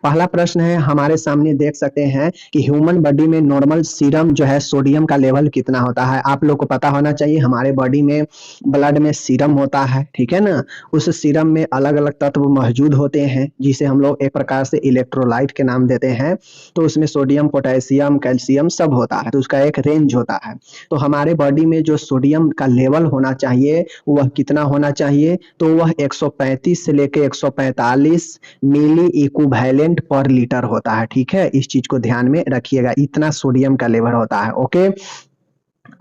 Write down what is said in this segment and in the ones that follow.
पहला प्रश्न है, हमारे सामने देख सकते हैं कि ह्यूमन बॉडी में नॉर्मल सीरम जो है सोडियम का लेवल कितना होता है। आप लोग को पता होना चाहिए हमारे बॉडी में ब्लड में सीरम होता है, ठीक है ना। उस सीरम में अलग अलग तत्व मौजूद होते हैं जिसे हम लोग एक प्रकार से इलेक्ट्रोलाइट के नाम देते हैं। तो उसमें सोडियम, पोटेशियम, कैल्शियम सब होता है, तो उसका एक रेंज होता है। तो हमारे बॉडी में जो सोडियम का लेवल होना चाहिए वह कितना होना चाहिए, तो वह 135 से लेकर 145 मिली इक्विवेलेंट पर लीटर होता है, ठीक है। इस चीज को ध्यान में रखिएगा, इतना सोडियम का लेवल होता है। ओके,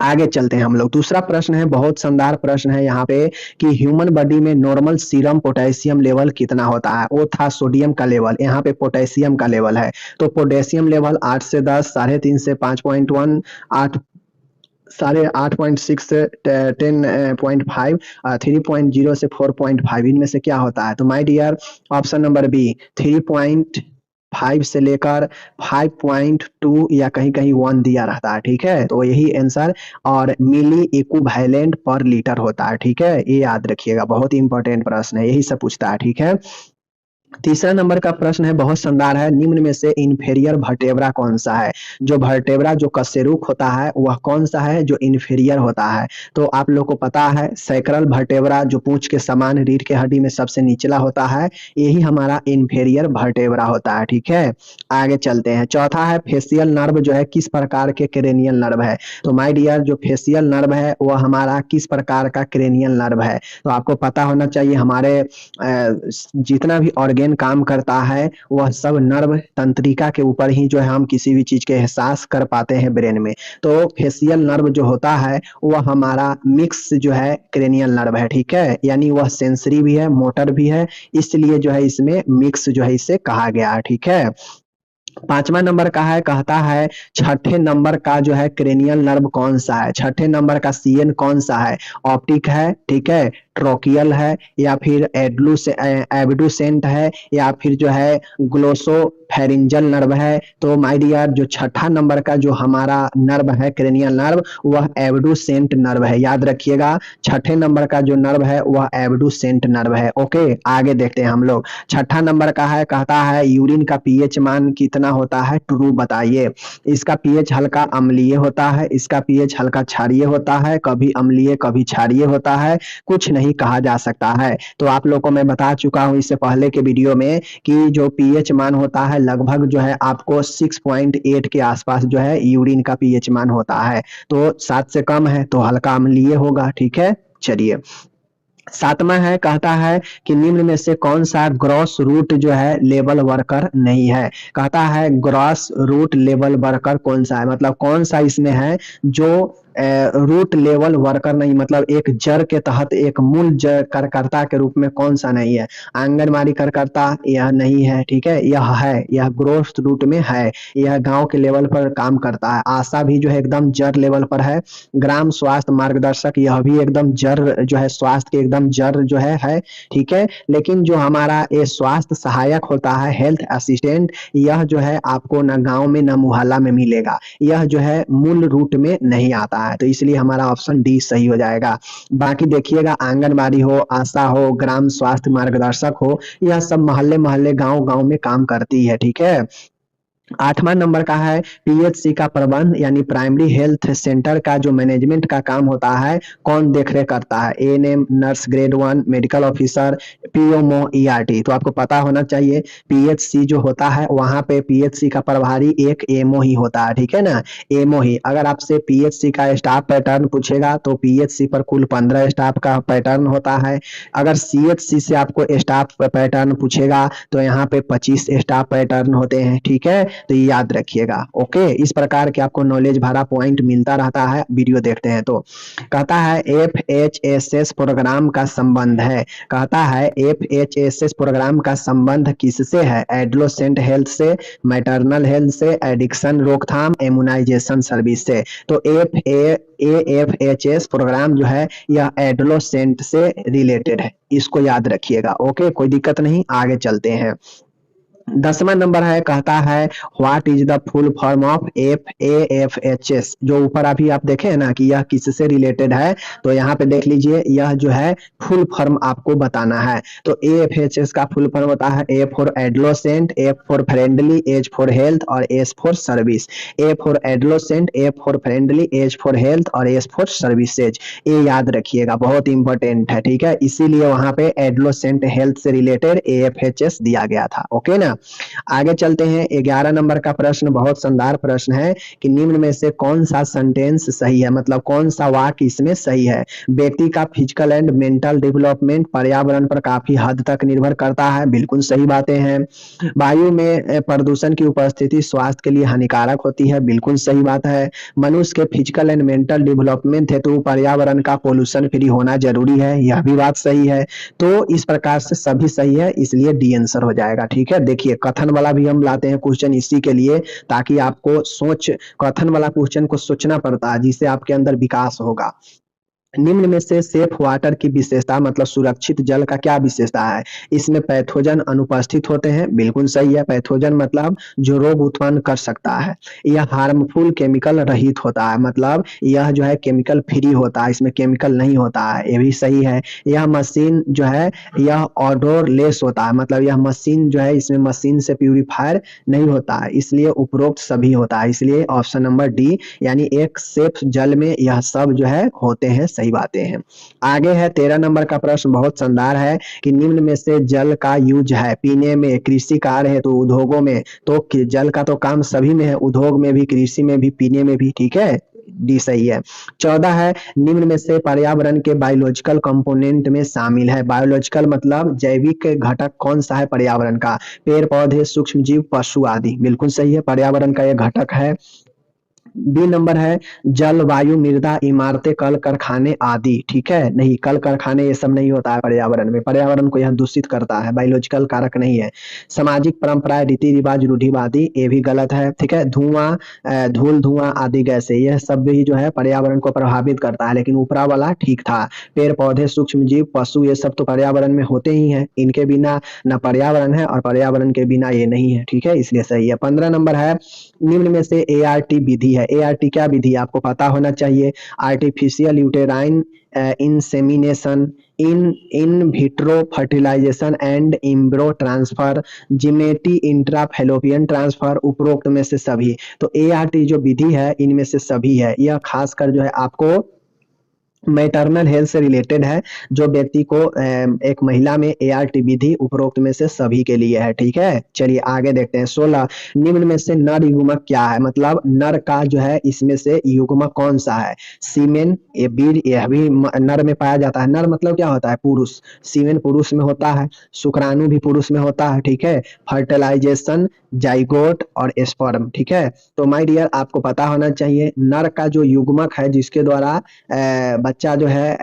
आगे चलते हैं हम लोग। दूसरा प्रश्न है, बहुत शानदार प्रश्न है यहाँ पे कि ह्यूमन बॉडी में नॉर्मल सीरम पोटेशियम लेवल कितना होता है। वो था सोडियम का लेवल, यहाँ पे पोटेशियम का लेवल है। तो पोटेशियम लेवल 8 से 10, 3.5 से 5.1, 8, 8.6 से 10.5, 3.0 से 4.5, इनमें से क्या होता है। तो my dear, option number B 3.5 से लेकर 5.2 या कहीं कहीं 1 दिया रहता है, ठीक है। तो यही आंसर, और मिली इक्विवेलेंट पर लीटर होता है, ठीक है। ये याद रखिएगा, बहुत ही इंपॉर्टेंट प्रश्न है, यही सब पूछता है, ठीक है। तीसरा नंबर का प्रश्न है, बहुत शानदार है। निम्न में से इन्फेरियर वर्टेब्रा कौन सा है। जो वर्टेब्रा जो कशेरुक होता है वह कौन सा है जो इन्फेरियर होता है। तो आप लोग को पता है सैक्रल वर्टेब्रा जो पूंछ के समान रीढ़ के हड्डी में सबसे निचला होता है, यही हमारा इन्फेरियर वर्टेब्रा होता है, ठीक है। आगे चलते हैं। चौथा है, फेसियल नर्व जो है किस प्रकार के क्रेनियल नर्व है। तो माय डियर, जो फेसियल नर्व है वह हमारा किस प्रकार का क्रेनियल नर्व है। तो आपको पता होना चाहिए हमारे जितना भी ऑर्गेन काम करता है वह सब नर्व तंत्रिका के ऊपर ही जो है हम किसी भी चीज के एहसास कर पाते हैं ब्रेन में। तो फेसियल नर्व जो होता है वह हमारा मिक्स जो है क्रेनियल नर्व है, ठीक है। यानी वह सेंसरी भी है, मोटर भी है, इसलिए जो है इसमें मिक्स जो है इसे कहा गया है, ठीक है। पांचवा नंबर का है, कहता है छठे नंबर का जो है क्रेनियल नर्व कौन सा है। छठे नंबर का सीएन कौन सा है। ऑप्टिक है, ठीक है, ट्रोकियल है, या फिर एब्डुसेंट है, या फिर जो है ग्लोसोफेरिंजल नर्व है। तो माय डियर, जो छठा नंबर का जो हमारा नर्व है क्रेनियल नर्व वह एब्डुसेंट नर्व है, याद रखिएगा। छठे नंबर का जो नर्व है वह एब्डुसेंट नर्व है। ओके, आगे देखते हैं हम लोग। छठा नंबर का है, कहता है यूरिन का पीएच मान कितना होता है, ट्रू बताइए। इसका पीएच हल्का अम्लीय होता है, इसका पीएच हल्का क्षारीय होता है, कभी अम्लीय कभी क्षारीय होता है, कुछ नहीं कहा जा सकता है। तो आप लोगों को मैं बता चुका हूं इससे पहले के वीडियो में कि जो पीएच मान होता है लगभग जो है आपको 6.8 के आसपास जो है यूरिन का पीएच मान होता है। तो 7 से कम है तो हल्का अम्लीय होगा, ठीक है। चलिए, सातवां है, कहता है कि निम्न में से कौन सा ग्रॉस रूट जो है लेवल वर्कर नहीं है। कहता है ग्रॉस रूट लेवल वर्कर कौन सा है, मतलब कौन सा इसमें है जो रूट लेवल वर्कर नहीं, मतलब एक जड़ के तहत एक मूल जड़ कार्यकर्ता के रूप में कौन सा नहीं है। आंगनबाड़ी कार्यकर्ता यह नहीं है, ठीक है। यह है, यह ग्रोथ रूट में है, यह गांव के लेवल पर काम करता है। आशा भी जो है एकदम जड़ लेवल पर है। ग्राम स्वास्थ्य मार्गदर्शक यह भी एकदम जड़ जो है स्वास्थ्य के एकदम जड़ जो है, ठीक है। लेकिन जो हमारा ये स्वास्थ्य सहायक होता है हेल्थ असिस्टेंट, यह जो है आपको न गांव में न मुहल्ला में मिलेगा, यह जो है मूल रूट में नहीं आता है। तो इसलिए हमारा ऑप्शन डी सही हो जाएगा। बाकी देखिएगा आंगनबाड़ी हो, आशा हो, ग्राम स्वास्थ्य मार्गदर्शक हो, यह सब मोहल्ले मोहल्ले गांव गांव में काम करती है, ठीक है। आठवां नंबर का है, पीएचसी का प्रबंध यानी प्राइमरी हेल्थ सेंटर का जो मैनेजमेंट का काम होता है कौन देखरेख करता है। ANM, nurse grade 1, medical officer, PMO, ERT. तो आपको पता होना चाहिए पीएचसी जो होता है वहां पे पीएचसी का प्रभारी एक एमओ ही होता है, ठीक है ना। एमओ ही। अगर आपसे पीएचसी का स्टाफ पैटर्न पूछेगा तो पीएचसी पर कुल 15 स्टाफ का पैटर्न होता है। अगर सीएचसी से आपको स्टाफ पैटर्न पूछेगा तो यहाँ पे 25 स्टाफ पैटर्न होते हैं, ठीक है। तो ये याद रखिएगा। ओके, इस प्रकार के आपको नॉलेज भरा पॉइंट मिलता रहता है, वीडियो देखते हैं तो। कहता है एफएचएसएस प्रोग्राम का संबंध है। कहता है एफएचएसएस प्रोग्राम का संबंध किससे है। एडोलेसेंट हेल्थ से, मैटरनल हेल्थ से, एडिक्शन रोकथाम, इम्यूनाइजेशन सर्विस से। तो एफएचएस प्रोग्राम जो है यह एडोलेसेंट से रिलेटेड है, इसको याद रखिएगा। ओके, कोई दिक्कत नहीं, आगे चलते हैं। 10वां नंबर है, कहता है what is the full form of FAFHS। जो ऊपर अभी आप देखे हैं ना कि यह किससे रिलेटेड है, तो यहाँ पे देख लीजिए, यह जो है फुल फॉर्म आपको बताना है। तो AFHS का फुल फॉर्म होता है A for adolescent, F for friendly, H for health और S for service. A for adolescent, F for friendly, H for health और S फॉर सर्विसेज। ये याद रखिएगा, बहुत इंपॉर्टेंट है, ठीक है। इसीलिए वहां पे एडोलेसेंट हेल्थ से रिलेटेड AFHS दिया गया था, ओके ना। आगे चलते हैं, 11 नंबर का प्रश्न बहुत शानदार प्रश्न है कि निम्न में से कौन सा सेंटेंस सही है, मतलब कौन सा वाक्य इसमें सही है। व्यक्ति का फिजिकल एंड मेंटल डेवलपमेंट पर्यावरण पर काफी हद तक निर्भर करता है, बिल्कुल सही बातें हैं। वायु में प्रदूषण की उपस्थिति स्वास्थ्य के लिए हानिकारक होती है, बिल्कुल सही बात है। मनुष्य के फिजिकल एंड मेंटल डेवलपमेंट हेतु पर्यावरण का पोल्यूशन फ्री होना जरूरी है, यह भी बात सही है। तो इस प्रकार से सभी सही है, इसलिए डी आंसर हो जाएगा, ठीक है। देखिए कथन वाला भी हम लाते हैं क्वेश्चन इसी के लिए, ताकि आपको कथन वाला क्वेश्चन को सोचना पड़ता है, जिससे आपके अंदर विकास होगा। निम्न में से सेफ वाटर की विशेषता, मतलब सुरक्षित जल का क्या विशेषता है। इसमें पैथोजन अनुपस्थित होते हैं, बिल्कुल सही है। पैथोजन मतलब जो रोग उत्पन्न कर सकता है। यह हार्मफुल केमिकल रहित होता है, मतलब यह जो है केमिकल फ्री होता है, इसमें केमिकल नहीं होता है, ये भी सही है। यह मशीन जो है यह ऑडोर लेस होता है, मतलब यह मशीन जो है इसमें मशीन से प्यूरिफायर नहीं होता है, इसलिए उपरोक्त सभी होता है। इसलिए ऑप्शन नंबर डी, यानी एक सेफ जल में यह सब जो है होते हैं, सही बातें हैं। आगे है 13 नंबर का प्रश्न, बहुत शानदार है कि निम्न में से जल का यूज है पीने में, कृषि कार्य है तो उद्योगों में। तो जल का तो काम सभी में है, उद्योग में भी, कृषि में भी, पीने में भी, ठीक है। डी सही है। 14 है, निम्न में से पर्यावरण के बायोलॉजिकल कंपोनेंट में शामिल है। बायोलॉजिकल मतलब जैविक घटक कौन सा है पर्यावरण का। पेड़ पौधे, सूक्ष्म जीव, पशु आदि, बिल्कुल सही है, पर्यावरण का यह घटक है। बी नंबर है, जल, वायु, मृदा, इमारतें, कल कारखाने आदि, ठीक है। नहीं, कल कारखाने ये सब नहीं होता है पर्यावरण में, पर्यावरण को यह दूषित करता है, बायोलॉजिकल कारक नहीं है। सामाजिक परंपराएं, रीति रिवाज, रूढ़िवादी, ये भी गलत है, ठीक है। धुआं, धूल, धुआं आदि गैसें, यह सब भी जो है पर्यावरण को प्रभावित करता है, लेकिन ऊपरा वाला ठीक था। पेड़ पौधे, सूक्ष्म जीव, पशु, ये सब तो पर्यावरण में होते ही हैं, इनके बिना न पर्यावरण है और पर्यावरण के बिना ये नहीं है, ठीक है, इसलिए सही है। 15 नंबर है, निम्न में से ART विधि है। ART क्या विधि, आपको पता होना चाहिए। Artificial uterine insemination, in vitro fertilisation and embryo transfer, gamete intra fallopian transfer, उपरोक्त में से सभी। तो ART जो विधि है इनमें से सभी है, यह खासकर जो है आपको मैटरनल हेल्थ से रिलेटेड है। जो व्यक्ति को एक महिला में ART विधि उपरोक्त में से सभी के लिए है, ठीक है। चलिए आगे देखते हैं। 16, निम्न में से नर युग्मक क्या है, मतलब नर का जो है इसमें से युग्मक कौन सा है। सीमेन, ये बीज, यह भी नर में पाया जाता है। नर मतलब क्या होता है, पुरुष। सीमेन पुरुष में होता है, शुक्राणु भी पुरुष में होता है, ठीक है। फर्टिलाइजेशन, जाइगोट और स्पर्म, ठीक है। तो माय डियर आपको पता होना चाहिए, नर का जो युग्मक है जिसके द्वारा बच्चा जो है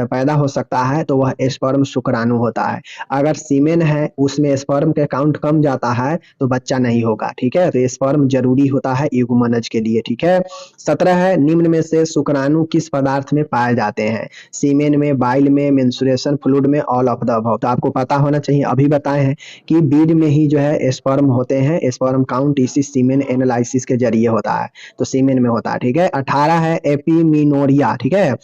पैदा हो सकता है, तो वह स्पर्म शुक्राणु होता है। अगर सीमेन है उसमें स्पर्म के काउंट कम जाता है तो बच्चा नहीं होगा, ठीक है। तो स्पर्म जरूरी होता है युग्मनज के लिए, ठीक है। 17 है, निम्न में से शुक्राणु किस पदार्थ में पाए जाते हैं। सीमेन में, बाइल में, मेंस्ट्रुएशन फ्लूइड में, ऑल ऑफ द अबव। तो आपको पता होना चाहिए, अभी बताए हैं कि बीड में ही जो है स्पर्म होते हैं। स्पर्म काउंट इसी सीमेन एनालिसिस के जरिए होता है, तो सीमेन में होता है, ठीक है। 18 है, एपिमिनोरिया, ठीक है।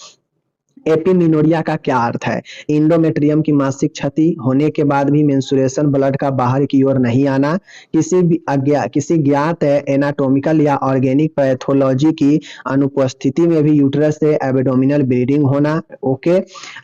एपिमिनोरिया का क्या अर्थ है। इंडोमेट्रियम की मासिक क्षति होने के बाद भी मेंस्ट्रुएशन ब्लड का बाहर की ओर नहीं आना, किसी ज्ञात एनाटॉमिकल या ऑर्गेनिक पैथोलॉजी की अनुपस्थिति में भी यूट्रस से एब्डोमिनल ब्लीडिंग होना, ओके।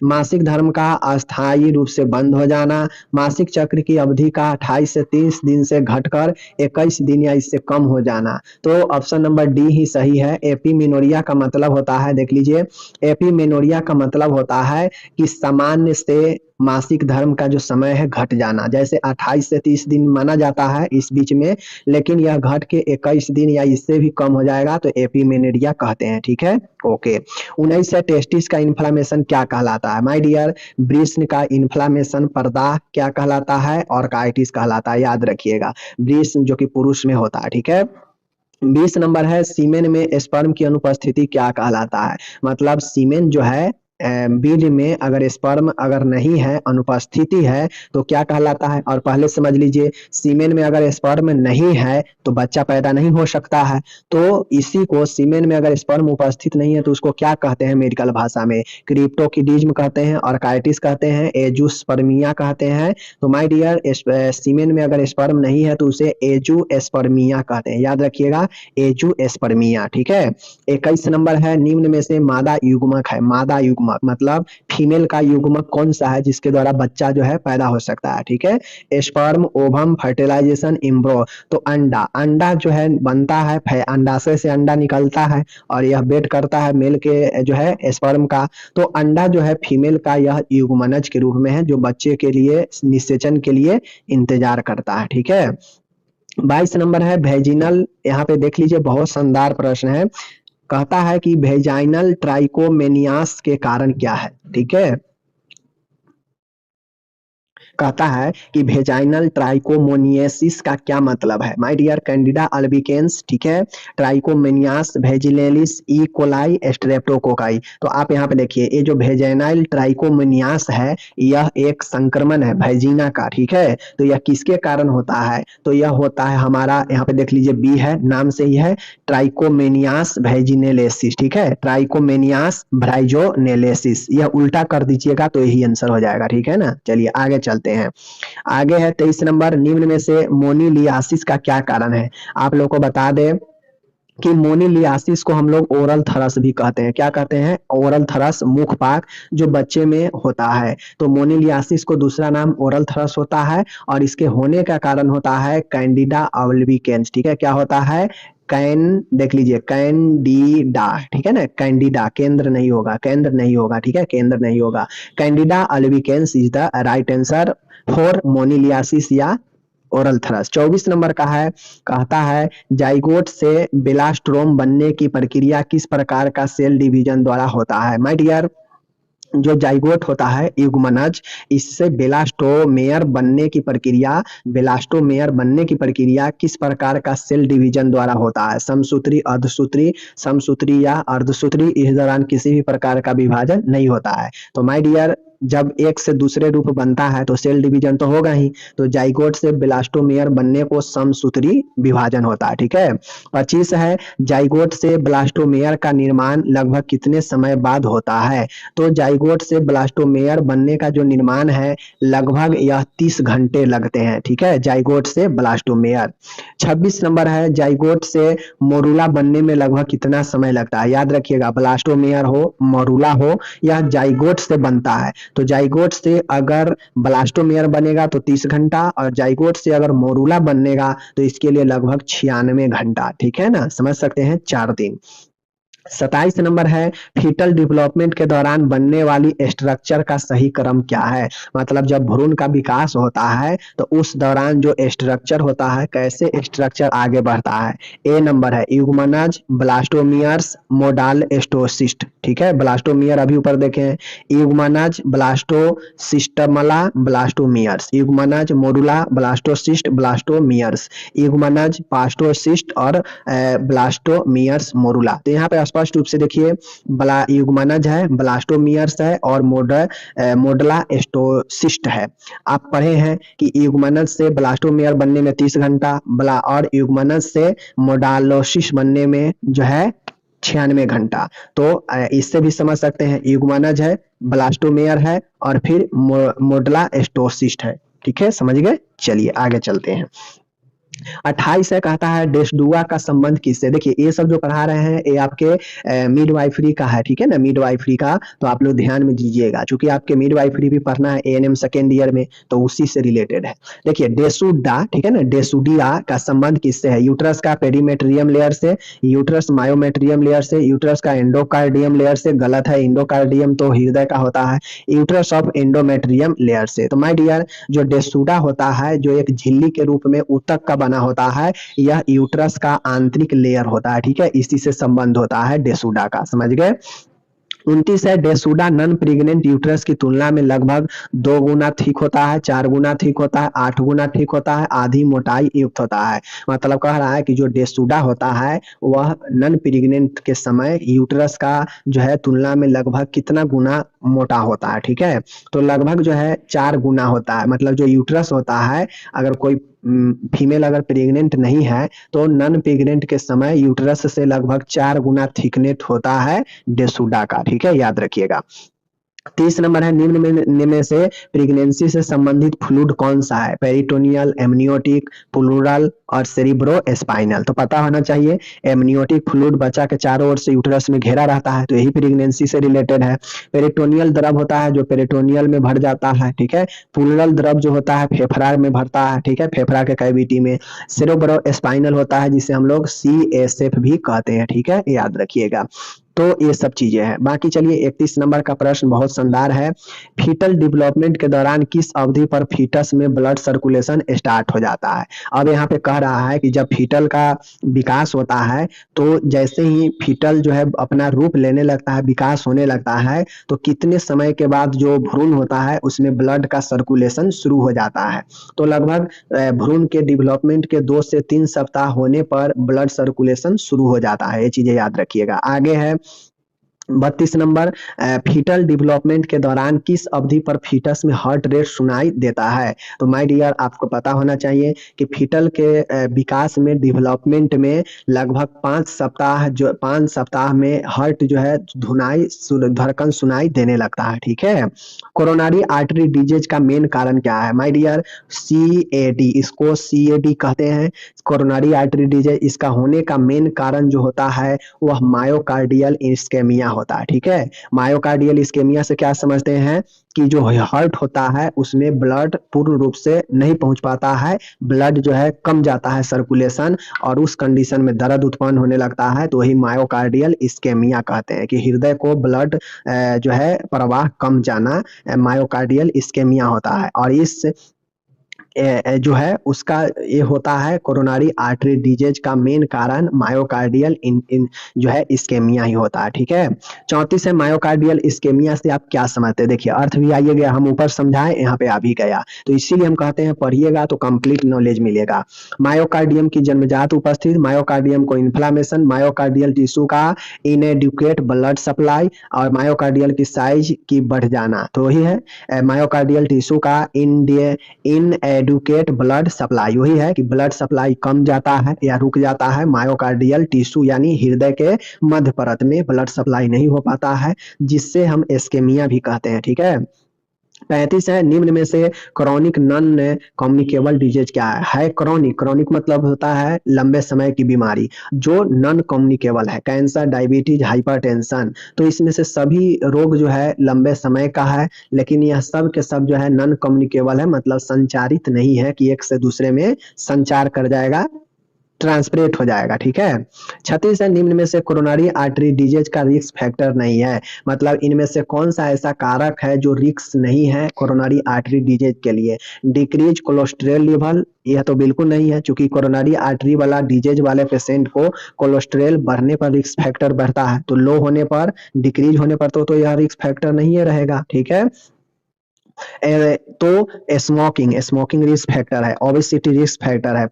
मासिक धर्म का अस्थायी रूप से बंद हो जाना, मासिक चक्र की अवधि का 28 से 30 दिन से घटकर 21 दिन या इससे कम हो जाना। तो ऑप्शन नंबर डी ही सही है। एपिमिनोरिया का मतलब होता है, देख लीजिए, एपिमेनोरिया का मतलब होता है कि सामान्य से मासिक धर्म का जो समय है घट जाना। जैसे 28 से 30 दिन माना जाता है इस बीच में, लेकिन यह घट के 21 दिन या इससे भी कम हो जाएगा तो एपिमेनोरिया कहते हैं, ठीक है, ओके। 19 से टेस्टिस का इन्फ्लामेशन क्या कहलाता है। माय डियर, वृषण का इन्फ्लामेशन प्रदाह क्या कहलाता है, ऑर्काइटिस कहलाता है, याद रखिएगा। वृषण जो कि पुरुष में होता है, ठीक है। 20 नंबर है, सीमेन में स्पर्म की अनुपस्थिति क्या कहलाता है। मतलब सीमेन जो है बीज में अगर स्पर्म अगर नहीं है, अनुपस्थिति है, तो क्या कहलाता है? और पहले समझ लीजिए, सीमेन में अगर स्पर्म नहीं है तो बच्चा पैदा नहीं हो सकता है। तो इसी को, सीमेन में अगर स्पर्म उपस्थित नहीं है तो उसको क्या कहते हैं मेडिकल भाषा में? क्रिप्टोकिडिज्म कहते हैं, ऑर्काइटिस कहते हैं, एजुस्पर्मिया कहते हैं। तो माय डियर, सीमेन में अगर स्पर्म नहीं है तो उसे एजुस्पर्मिया कहते हैं, याद रखिएगा, एजुस्पर्मिया। ठीक है। 21 नंबर है, निम्न में से मादा युग्मक है। मादा युग्मक मतलब फीमेल का युग्मक कौन सा है जिसके द्वारा बच्चा जो है पैदा हो सकता है? ठीक है। Sperm, ovum, fertilisation, embryo. तो अंडा, अंडा जो है बनता है, अंडाशय से अंडा निकलता है और यह वेट करता है मेल के जो है स्पर्म का। तो अंडा जो है फीमेल का यह युग्मनज के रूप में है जो बच्चे के लिए निषेचन के लिए इंतजार करता है। ठीक है। 22 नंबर है वेजिनल। यहाँ पे देख लीजिए, बहुत शानदार प्रश्न है। कहता है कि वेजाइनल ट्राइकोमेनियास के कारण क्या है? ठीक है। कहता है कि वेजाइनल ट्राइकोमोनियसिस का क्या मतलब है? माय डियर, कैंडिडा अल्बिकेंस, ठीक है, ट्राइकोमेनियास, वेजिनेलिस, ई कोलाई, स्ट्रेप्टोकोकाई। तो आप यहाँ पे देखिए, ये जो वेजाइनल ट्राइकोमेनियास है यह एक संक्रमण है वेजिना का। ठीक है। तो यह किसके कारण होता है? तो यह होता है हमारा, यहाँ पे देख लीजिए, बी है, नाम से ही है, ट्राइकोमेनियास वेजिनेलेसिस। ठीक है, ट्राइकोमेनियास ब्राइजोनेलेसिस। यह उल्टा कर दीजिएगा तो यही आंसर हो जाएगा। ठीक है ना। चलिए आगे चलते हैं। आगे है 23 नंबर, निम्न में से मोनीलियासिस का क्या कारण है? आप लोगों को बता दें कि मोनीलियासिस को हम लोग ओरल थरस भी कहते हैं। क्या कहते हैं? ओरल थरस, मुखपाक जो बच्चे में होता है। तो मोनीलियासिस को दूसरा नाम ओरल थरस होता है और इसके होने का कारण होता है कैंडिडा अल्बिकेंस। ठीक है। क्या होता है? देख लीजिए, कैंडिडा। ठीक है ना, कैंडिडा, केंद्र नहीं होगा, केंद्र नहीं होगा। ठीक है, केंद्र नहीं होगा। Candida albicans is the right answer for moniliasis या ओरल थ्रस। 24 नंबर का है, कहता है जाइगोट से बेलास्ट्रोम बनने की प्रक्रिया किस प्रकार का सेल डिवीजन द्वारा होता है? माय डियर, जो जाइगोट होता है युग्मनज, इससे बेलास्टोमेयर बनने की प्रक्रिया, बेलास्टोमेयर बनने की प्रक्रिया किस प्रकार का सेल डिवीजन द्वारा होता है? समसूत्री, अर्धसूत्री, समसूत्री या अर्धसूत्री। इस दौरान किसी भी प्रकार का विभाजन नहीं होता है। तो माय डियर, जब एक से दूसरे रूप बनता है तो सेल डिवीजन तो होगा ही। तो जाइगोट से ब्लास्टोमेयर बनने को समसूत्री विभाजन होता है। ठीक है। 25 है, जाइगोट से ब्लास्टोमेयर का निर्माण लगभग कितने समय बाद होता है? तो जाइगोट से ब्लास्टोमेयर बनने का जो निर्माण है लगभग यह 30 घंटे लगते हैं। ठीक है, जाइगोट से ब्लास्टोमेयर। 26 नंबर है, जाइगोट से मोरूला बनने में लगभग कितना समय लगता है? याद रखिएगा, ब्लास्टोमेयर हो, मोरूला हो, यह जाइगोट से बनता है। तो जाइगोट से अगर ब्लास्टोमेयर बनेगा तो 30 घंटा और जाइगोट से अगर मोरूला बनेगा तो इसके लिए लगभग 96 घंटा। ठीक है ना, समझ सकते हैं, 4 दिन। 27 नंबर है, फीटल डेवलपमेंट के दौरान बनने वाली स्ट्रक्चर का सही क्रम क्या है? मतलब जब भ्रूण का विकास होता है तो उस दौरान जो स्ट्रक्चर होता है, कैसे स्ट्रक्चर आगे बढ़ता है? ए नंबर है, युग्मनज, ब्लास्टोमियर्स, मोडालोसिस्ट। ठीक है, ब्लास्टोमियर अभी ऊपर देखें, युग्मनज, ब्लास्टोसिस्टमला, ब्लास्टोमियर्स, युग्मनज, मोडुला, ब्लास्टोसिस्ट, ब्लास्टोमियर्स, युग्मनज, पास्टोसिस्ट और ब्लास्टोमियर्स, मोरुला। तो यहाँ पे स्पष्ट रूप से देखिए, युग्मनज है, ब्लास्टोमियर्स है और मोडला एस्टोसिस्ट है। आप पढ़े हैं कि युग्मनज से ब्लास्टोमियर बनने में 30 घंटा और युग्मनज से मोडालोसिस बनने में जो है 96 घंटा। तो इससे भी समझ सकते हैं, युग्मनज है, ब्लास्टोमेयर है और फिर मोडला एस्टोसिस्ट है। ठीक है, समझ गए। चलिए आगे चलते हैं। 28 है, कहता है डेशडुआ का संबंध किससे? देखिए, ये सब जो पढ़ा रहे हैं ये आपके मिडवाइफरी का है। ठीक है ना, मिडवाइफरी का, तो आप लोग ध्यान में दीजिएगा, चूंकि आपके मिडवाइफरी भी पढ़ना है एएनएम सेकेंड ईयर में, तो उसी से रिलेटेड है। देखिए, डेसुडा, ठीक है ना, डेसुडिया का संबंध किससे है? यूट्रस का पेरीमेट्रियम लेयर से, यूट्रस मायोमेट्रियम लेयर से, यूट्रस का एंडोकार्डियम लेयर से। गलत है, एंडोकार्डियम तो हृदय का होता है, यूट्रस ऑफ एंडोमेट्रियम लेयर से। तो माय डियर, जो डेसुडा होता है, जो एक झिल्ली के रूप में ऊतक का बना होता है, यह यूट्रस का आंतरिक लेयर होता है। ठीक है, इसी से संबंध होता है डेसुडा का, समझ गए। 29 है, डेसूडा नॉन प्रेग्नेंट यूट्रस की तुलना में लगभग 2 गुना ठीक होता है, 4 गुना ठीक होता है, 8 गुना ठीक होता है, आधी मोटाई युक्त होता है। मतलब कह रहा है कि जो डेसूडा होता है वह नॉन प्रेग्नेंट के समय यूट्रस का जो है तुलना में लगभग कितना गुना मोटा होता है, ठीक है। तो लगभग जो है 4 गुना होता है। मतलब जो यूट्रस होता है, अगर कोई फीमेल अगर प्रेग्नेंट नहीं है तो नॉन प्रेग्नेंट के समय यूट्रस से लगभग 4 गुना थिकनेस होता है डेसूडा का, ठीक है, याद रखिएगा। 30 नंबर है, निम्न में से प्रेगनेंसी से संबंधित फ्लूइड कौन सा है? पेरिटोनियल, एमनियोटिक, प्लूरल और सेरिब्रो स्पाइनल। तो पता होना चाहिए, एमनियोटिक फ्लूइड बच्चा के चारों ओर से यूट्रस में घेरा रहता है, तो यही प्रेगनेंसी से रिलेटेड है। पेरिटोनियल द्रव होता है जो पेरिटोनियल में भर जाता है, ठीक है। प्लूरल द्रव जो होता है फेफड़ा में भरता है, ठीक है, फेफड़ा के कैविटी में। सेरिब्रो स्पाइनल होता है जिसे हम लोग CSF भी कहते हैं, ठीक है, याद रखिएगा। तो ये सब चीजें हैं। बाकी चलिए 31 नंबर का प्रश्न बहुत शानदार है। फीटल डेवलपमेंट के दौरान किस अवधि पर फीटस में ब्लड सर्कुलेशन स्टार्ट हो जाता है? अब यहाँ पे कह रहा है कि जब फीटल का विकास होता है तो जैसे ही फीटल जो है अपना रूप लेने लगता है, विकास होने लगता है, तो कितने समय के बाद जो भ्रूण होता है उसमें ब्लड का सर्कुलेशन शुरू हो जाता है। तो लगभग भ्रूण के डेवलपमेंट के 2 से 3 सप्ताह होने पर ब्लड सर्कुलेशन शुरू हो जाता है। ये चीजें याद रखिएगा। आगे है 32 नंबर, फीटल डेवलपमेंट के दौरान किस अवधि पर फीटस में हार्ट रेट सुनाई देता है? तो माय डियर आपको पता होना चाहिए कि फीटल के विकास में, डेवलपमेंट में लगभग 5 सप्ताह में हार्ट जो है धड़कन सुनाई देने लगता है, ठीक है। कोरोनरी आर्टरी डिजीज का मेन कारण क्या है? माय डियर CAD, इसको CAD कहते हैं, कोरोनरी आर्टरी डिजीज। इसका होने का मेन कारण जो होता है वह मायोकार्डियल इस्केमिया होता है, ठीक है। मायोकार्डियल इस्केमिया से क्या समझते हैं कि जो हार्ट होता है उसमें ब्लड पूर्ण रूप से नहीं पहुंच पाता है, ब्लड जो है कम जाता है सर्कुलेशन, और उस कंडीशन में दर्द उत्पन्न होने लगता है, तो वही मायोकार्डियल इस्केमिया कहते हैं कि हृदय को ब्लड जो है प्रवाह कम जाना मायोकार्डियल इस्केमिया होता है। और इस जो है उसका ये होता है कोरोनरी आर्टरी डिजीज का मेन कारण मायोकार्डियल इन जो है इस्केमिया ही होता है, ठीक है। 34 है, मायोकार्डियल इस्केमिया से आप क्या समझते हैं? देखिए अर्थ भी आइए गया, हम ऊपर समझाएं, यहाँ पे आ भी गया, तो इसीलिए हम कहते हैं पढ़िएगा तो कंप्लीट नॉलेज मिलेगा। मायोकार्डियम की जन्मजात उपस्थिति, मायोकार्डियम को इन्फ्लामेशन, मायोकार्डियल टिश्यू का इनएडुकेट ब्लड सप्लाई, और मायोकार्डियल की साइज की बढ़ जाना। तो वही है मायोकार्डियल टिश्यू का इनएडुकेट ब्लड सप्लाई, वही है कि ब्लड सप्लाई कम जाता है या रुक जाता है मायोकार्डियल टिश्यू यानी हृदय के मध्य परत में ब्लड सप्लाई नहीं हो पाता है, जिससे हम इस्केमिया भी कहते हैं, ठीक है। 35 है, निम्न में से क्रॉनिक नॉन कम्युनिकेबल डिजीज क्या है? क्रॉनिक, क्रॉनिक मतलब होता है लंबे समय की बीमारी, जो नॉन कम्युनिकेबल है, कैंसर, डायबिटीज, हाइपरटेंशन। तो इसमें से सभी रोग जो है लंबे समय का है, लेकिन यह सब के सब जो है नॉन कम्युनिकेबल है, मतलब संचारित नहीं है कि एक से दूसरे में संचार कर जाएगा, ट्रांसपरेट हो जाएगा, ठीक है। 36 है, निम्न में से कोरोनरी आर्टरी डिजीज का रिस्क फैक्टर नहीं है, मतलब इनमें से कौन सा ऐसा कारक है जो रिस्क नहीं है कोरोनरी आर्टरी डिजीज के लिए? डिक्रीज कोलेस्ट्रॉल लेवल, यह तो बिल्कुल नहीं है, क्योंकि कोरोनरी आर्टरी वाला डिजीज वाले पेशेंट को कोलेस्ट्रॉल बढ़ने पर रिस्क फैक्टर बढ़ता है, तो लो होने पर, डिक्रीज होने पर तो यह रिस्क फैक्टर नहीं है रहेगा, ठीक है। तो स्मोकिंग, स्मोकिंग रिस्क फैक्टर है, ओबेसिटी रिस्क फैक्टर है,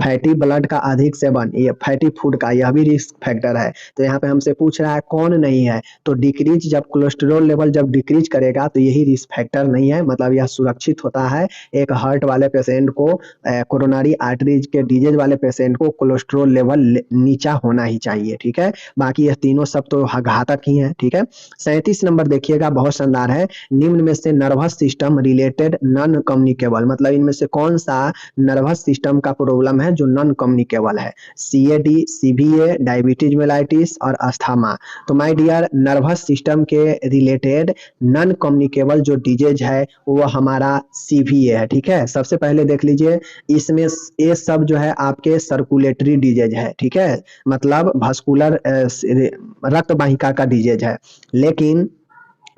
फैटी ब्लड का अधिक सेवन, ये फैटी फूड का यह भी रिस्क फैक्टर है। तो यहाँ पे हमसे पूछ रहा है कौन नहीं है, तो डिक्रीज, जब कोलेस्ट्रॉल लेवल जब डिक्रीज करेगा तो यही रिस्क फैक्टर नहीं है, मतलब यह सुरक्षित होता है। एक हार्ट वाले पेशेंट को, कोरोनरी आर्टरीज के डिजीज वाले पेशेंट को कोलेस्ट्रॉल लेवल नीचा होना ही चाहिए, ठीक है। बाकी यह तीनों सब तो घातक ही है, ठीक है। 37 नंबर देखिएगा, बहुत शानदार है, निम्न में से nervous system related non communicable, मतलब इनमें से कौन सा नर्वस सिस्टम का प्रॉब्लम है जो नॉन कम्युनिकेबल है? CAD, CVA, डायबिटीज मेलाइटिस और अस्थमा। तो माय डियर नर्वस सिस्टम के रिलेटेड नॉन कम्युनिकेबल जो डिजीज है वो हमारा CVA है, ठीक है। सबसे पहले देख लीजिए, इसमें ये सब जो है आपके सर्कुलेटरी डिजीज है, ठीक है, मतलब भास्कुलर रक्त वाहिका का डिजीज है, लेकिन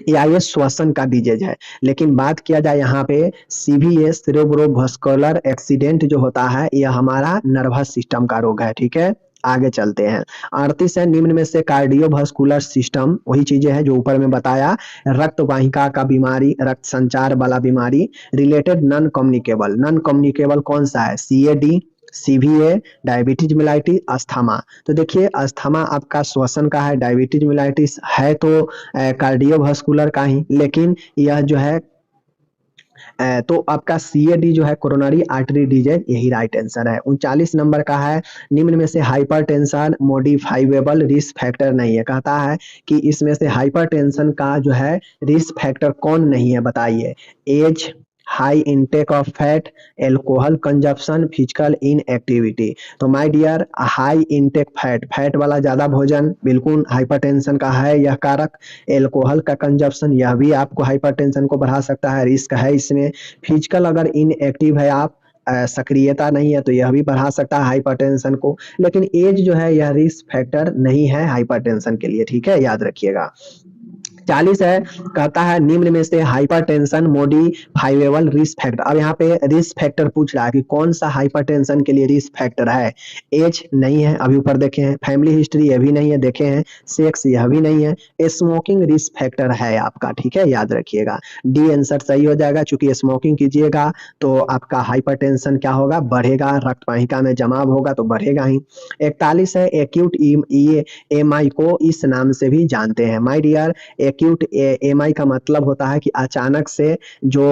या ये श्वसन का डिजीज है। लेकिन बात किया जाए यहाँ पे CVA, सेरेब्रोवास्कुलर एक्सीडेंट जो होता है यह हमारा नर्वस सिस्टम का रोग है, ठीक है। आगे चलते हैं। 38 है, निम्न में से कार्डियोवास्कुलर सिस्टम, वही चीजें हैं जो ऊपर में बताया, रक्त वाहिका का बीमारी, रक्त संचार वाला बीमारी, related non communicable, non communicable कौन सा है, CAD, CVA, diabetes mellitus, asthma. तो देखिए अस्थमा आपका श्वसन का है, डायबिटीज मिलाइटिस है तो कार्डियोवास्कुलर का ही, लेकिन यह जो है तो आपका CAD जो है कोरोनरी आर्टरी डिजीज, यही राइट आंसर है। 39 नंबर का है, निम्न में से हाइपरटेंशन मॉडिफाइबल रिस्क फैक्टर नहीं है, कहता है कि इसमें से हाइपरटेंशन का जो है रिस्क फैक्टर कौन नहीं है, बताइए। Age, high intake of fat, alcohol consumption, physical inactivity. तो my dear high intake fat, fat वाला ज्यादा भोजन बिल्कुल हाइपरटेंशन का है यह कारक। एल्कोहल का कंजप्शन, यह भी आपको हाइपरटेंशन को बढ़ा सकता है, रिस्क है इसमें। फिजिकल अगर इनएक्टिव है आप, सक्रियता नहीं है, तो यह भी बढ़ा सकता है हाइपरटेंशन को। लेकिन एज जो है यह रिस्क फैक्टर नहीं है हाइपरटेंशन के लिए, ठीक है, याद रखिएगा। 40 है, कहता है निम्न में से हाइपरटेंशन मॉडिफाइबल रिस्क फैक्टर। अब यहाँ पे रिस्क फैक्टर पूछ रहा है कि कौन सा हाइपरटेंशन के लिए रिस्क फैक्टर है। एज नहीं है, अभी ऊपर देखे हैं। फैमिली हिस्ट्री यह भी नहीं है, देखे हैं। सेक्स यह भी नहीं है। स्मोकिंग रिस्क फैक्टर है आपका, ठीक है, याद रखिएगा। डी आंसर सही हो जाएगा, चूंकि स्मोकिंग कीजिएगा तो आपका हाइपरटेंशन क्या होगा, बढ़ेगा, रक्त वाहिका में जमाव होगा तो बढ़ेगा ही। 41 है, एक्यूट EMI को इस नाम से भी जानते हैं। माय डियर एक्यूट EMI का मतलब होता है कि अचानक से जो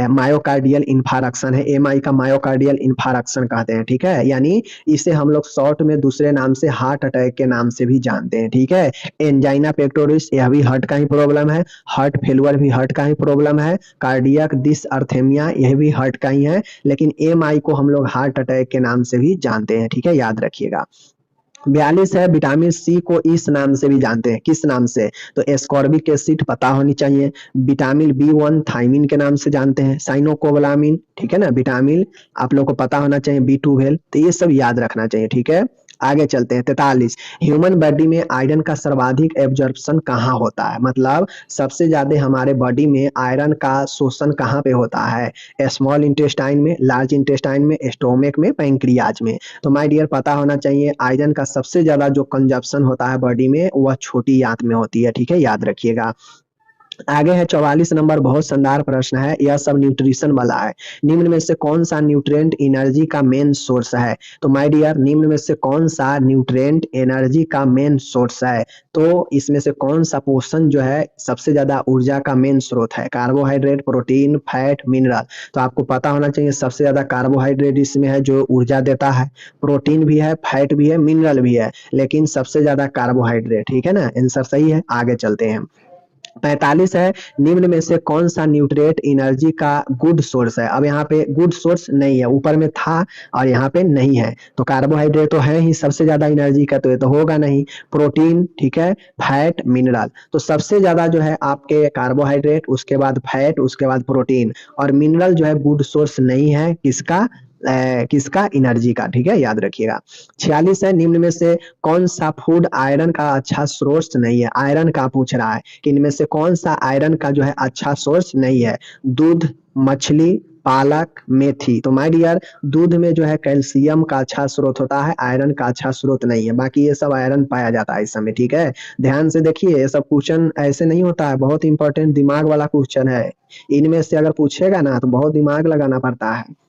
मायोकार्डियल इन्फारक्शन है, EMI का मायोकार्डियल इन्फारक्शन कहते हैं, ठीक है, यानी इसे हम लोग शॉर्ट में दूसरे नाम से हार्ट अटैक के नाम से भी जानते हैं, ठीक है। एंजाइना पेक्टोरिस, यह भी हार्ट का ही प्रॉब्लम है। हार्ट फेलुअर भी हार्ट का ही प्रॉब्लम है। कार्डियक डिसअर्थेमिया, यह भी हार्ट का ही है, लेकिन EMI को हम लोग हार्ट अटैक के नाम से भी जानते हैं, ठीक है, याद रखिएगा। 42 है, विटामिन सी को इस नाम से भी जानते हैं, किस नाम से, तो एस्कॉर्बिक एसिड पता होनी चाहिए। विटामिन B1 थाइमिन के नाम से जानते हैं। साइनोकोबालामिन, ठीक है ना, विटामिन आप लोग को पता होना चाहिए। B12, तो ये सब याद रखना चाहिए, ठीक है। आगे चलते हैं। 43, ह्यूमन बॉडी में आयरन का सर्वाधिक एब्जॉर्प्शन कहाँ होता है, मतलब सबसे ज्यादा हमारे बॉडी में आयरन का शोषण कहाँ पे होता है, स्मॉल इंटेस्टाइन में, लार्ज इंटेस्टाइन में, स्टोमक में, पैंक्रियाज में। तो माय डियर पता होना चाहिए आयरन का सबसे ज्यादा जो कंजप्शन होता है बॉडी में वह छोटी आंत में होती है, ठीक है, याद रखिएगा। आगे है 44 नंबर, बहुत शानदार प्रश्न है, यह सब न्यूट्रिशन वाला है। निम्न में से कौन सा न्यूट्रिएंट एनर्जी का मेन सोर्स है, तो माय डियर निम्न में से कौन सा न्यूट्रिएंट एनर्जी का मेन सोर्स है, तो इसमें से कौन सा पोषण जो है सबसे ज्यादा ऊर्जा का मेन स्रोत है, कार्बोहाइड्रेट, प्रोटीन, फैट, मिनरल। तो आपको पता होना चाहिए सबसे ज्यादा कार्बोहाइड्रेट इसमें है जो ऊर्जा देता है, प्रोटीन भी है, फैट भी है, मिनरल भी है, लेकिन सबसे ज्यादा कार्बोहाइड्रेट, ठीक है ना, आंसर सही है। आगे चलते हैं। 45 है, निम्न में से कौन सा न्यूट्रिएंट एनर्जी का गुड सोर्स है। अब यहाँ पे गुड सोर्स नहीं है, ऊपर में था और यहाँ पे नहीं है, तो कार्बोहाइड्रेट तो है ही सबसे ज्यादा एनर्जी का, तो ये तो होगा नहीं। प्रोटीन, ठीक है, फैट, मिनरल, तो सबसे ज्यादा जो है आपके कार्बोहाइड्रेट, उसके बाद फैट, उसके बाद प्रोटीन, और मिनरल जो है गुड सोर्स नहीं है किसका, किसका, एनर्जी का, ठीक है, याद रखिएगा। 46 है, निम्न में से कौन सा फूड आयरन का अच्छा सोर्स नहीं है, आयरन का पूछ रहा है कि इनमें से कौन सा आयरन का जो है अच्छा सोर्स नहीं है। दूध, मछली, पालक, मेथी। तो माय डियर दूध में जो है कैल्शियम का अच्छा स्रोत होता है, आयरन का अच्छा स्रोत नहीं है, बाकी ये सब आयरन पाया जाता है इस समय, ठीक है। ध्यान से देखिए, ये सब क्वेश्चन ऐसे नहीं होता है, बहुत इंपॉर्टेंट दिमाग वाला क्वेश्चन है। इनमें से अगर पूछेगा ना तो बहुत दिमाग लगाना पड़ता है।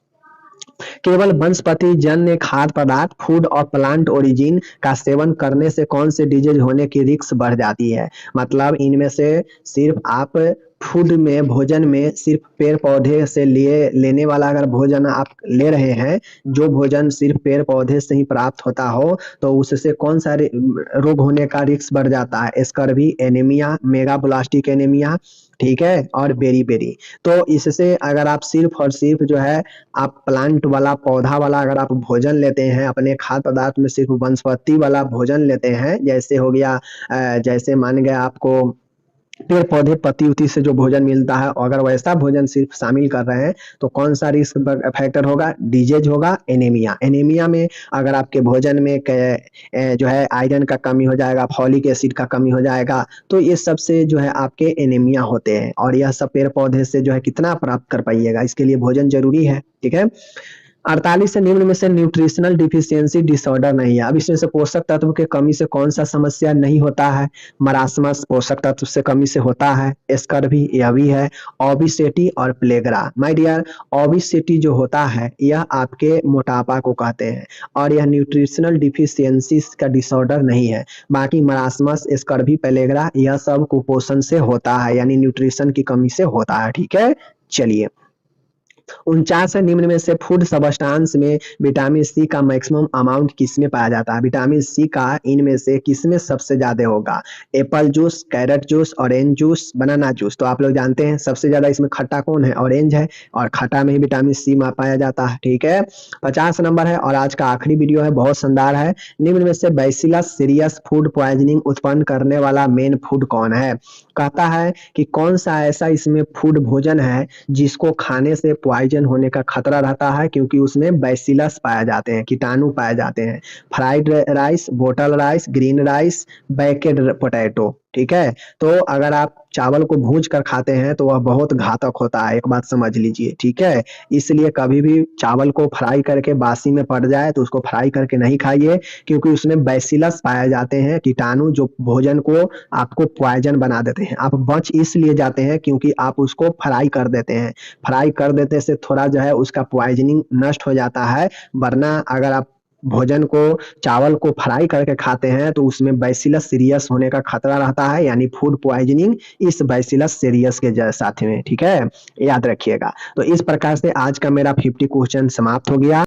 केवल वनस्पति जन्य खाद्य पदार्थ, फूड और प्लांट ओरिजिन का सेवन करने से कौन से डिजीज होने की रिस्क बढ़ जाती है, मतलब इनमें से सिर्फ आप फूड में, भोजन में सिर्फ पेड़ पौधे से लेने वाला अगर भोजन आप ले रहे हैं, जो भोजन सिर्फ पेड़ पौधे से ही प्राप्त होता हो, तो उससे कौन सा रोग होने का रिस्क बढ़ जाता है, स्कर्वी, एनीमिया, मेगाब्लास्टिक एनीमिया, ठीक है, और बेरी बेरी। तो इससे अगर आप सिर्फ और सिर्फ जो है आप प्लांट वाला, पौधा वाला अगर आप भोजन लेते हैं, अपने खाद्य पदार्थ में सिर्फ वनस्पति वाला भोजन लेते हैं, जैसे हो गया जैसे मान गया आपको पेड़ पौधे, पत्ती उती से जो भोजन मिलता है, अगर वैसा भोजन सिर्फ शामिल कर रहे हैं तो कौन सा रिस्क फैक्टर होगा, डिजीज होगा, एनीमिया। एनीमिया में अगर आपके भोजन में जो है आयरन का कमी हो जाएगा, फॉलिक एसिड का कमी हो जाएगा, तो ये सबसे जो है आपके एनीमिया होते हैं, और यह सब पेड़ पौधे से जो है कितना प्राप्त कर पाइएगा, इसके लिए भोजन जरूरी है, ठीक है। 48 से निम्न में से न्यूट्रिशनल डिफिशियंसी डिसऑर्डर नहीं है। अब इसमें से पोषक तत्व के कमी से कौन सा समस्या नहीं होता है? मरासमस पोषक तत्व से कमी से होता है, स्कर्वी यह भी है, ओबेसिटी और प्लेगरा। माय डियर, ओबेसिटी जो होता है यह आपके मोटापा को कहते हैं और यह न्यूट्रिशनल डिफिशियंसी का डिसऑर्डर नहीं है। बाकी मरासमस, स्कर्वी, प्लेगरा यह सब कुपोषण से होता है, यानी न्यूट्रिशन की कमी से होता है। ठीक है, चलिए 49 निम्न में से फूड सब्सटेंस में विटामिन सी का मैक्सिमम अमाउंट किसमें पाया जाता है? विटामिन सी का इनमें से किसमें सबसे ज्यादा होगा? Apple juice, carrot juice, orange juice, banana juice. तो आप लोग जानते हैं सबसे ज्यादा इसमें खट्टा कौन है? ऑरेंज है, और खट्टा में ही विटामिन सी पाया जाता है। ठीक है, 50 नंबर है और आज का आखिरी वीडियो है, बहुत शानदार है। निम्न में से बैसिलस सीरियस फूड पॉइजनिंग उत्पन्न करने वाला मेन फूड कौन है? कहता है कि कौन सा ऐसा इसमें फूड भोजन है जिसको खाने से पॉइजन होने का खतरा रहता है, क्योंकि उसमें बैसिलस पाए जाते हैं, कीटाणु पाए जाते हैं। Fried rice, bottle rice, green rice, baked potato. ठीक है, तो अगर आप चावल को भूज कर खाते हैं तो वह बहुत घातक होता है, एक बात समझ लीजिए। ठीक है, इसलिए कभी भी चावल को फ्राई करके बासी में पड़ जाए तो उसको फ्राई करके नहीं खाइए, क्योंकि उसमें बैसिलस पाए जाते हैं, कीटाणु जो भोजन को आपको पॉइजन बना देते हैं। आप बच इसलिए जाते हैं क्योंकि आप उसको फ्राई कर देते हैं। फ्राई कर देते से थोड़ा जो है उसका पॉइजनिंग नष्ट हो जाता है, वरना अगर आप भोजन को, चावल को फ्राई करके खाते हैं तो उसमें बैसिलस सीरियस होने का खतरा रहता है, यानी फूड पॉइजनिंग इस बैसिलस सीरियस के साथ में। ठीक है, याद रखिएगा। तो इस प्रकार से आज का मेरा 50 क्वेश्चन समाप्त हो गया।